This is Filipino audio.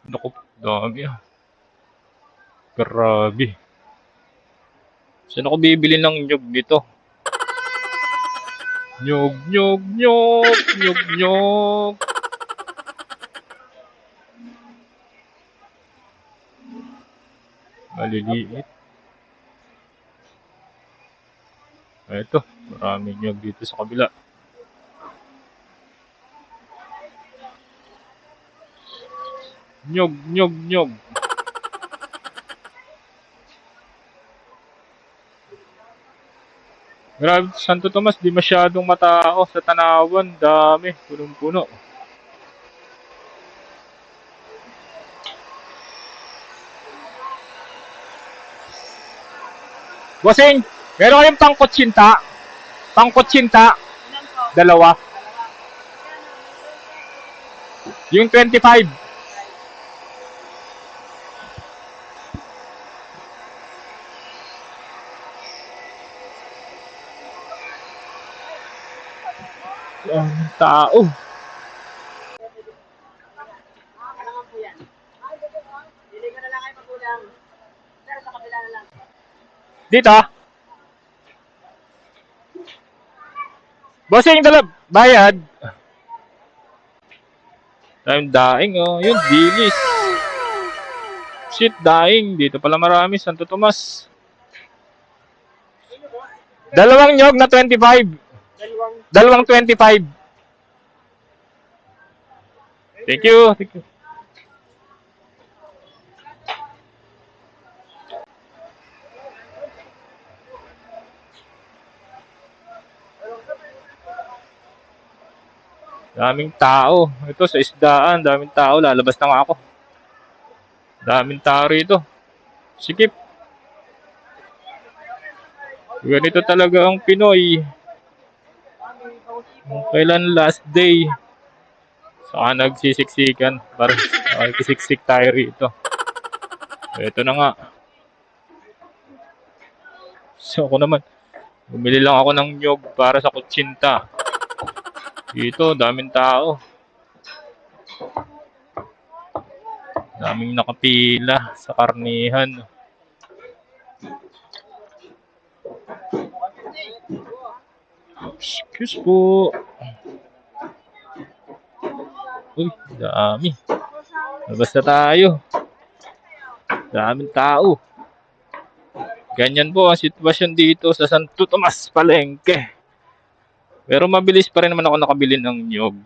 Naku, dami ah. Grabe. Saan ako bibili ng nyug nito? Nyug, nyug, nyug, nyug, nyug. Maliliit. Ito, maraming nyug dito sa kabila. Nyug, nyug, nyug. Grabe, Santo Tomas, di masyadong matao sa Tanawan. Dami, punong-puno. Bossing, meron kayong pangkutsinta? Pangkutsinta? Dalawa. Yung 25. Tao. Dito. Bossing, bayad. Time daing, oh. Yun, dilis. Shit, daing. Dito pala marami, Santo Tomas. Dalawang nyog na 25. Dalawang 25. Thank you. Thank you. Daming tao. Ito sa isdaan, daming tao. Lalabas na nga ako. Daming tao rito. Sikip. Ganito talaga ang Pinoy. Kailan last day? Saka nagsisiksikan. Para kisiksik tayo rito. Ito na nga. So ako naman. Bumili lang ako ng nyog para sa kutsinta. Dito, daming tao. Daming nakapila sa karnihan. Excuse po. Uy, dami. Labas na tayo. Daming tao. Ganyan po ang sitwasyon dito sa Santo Tomas, Palengke. Pero mabilis pa rin naman ako nakabili ng nyog.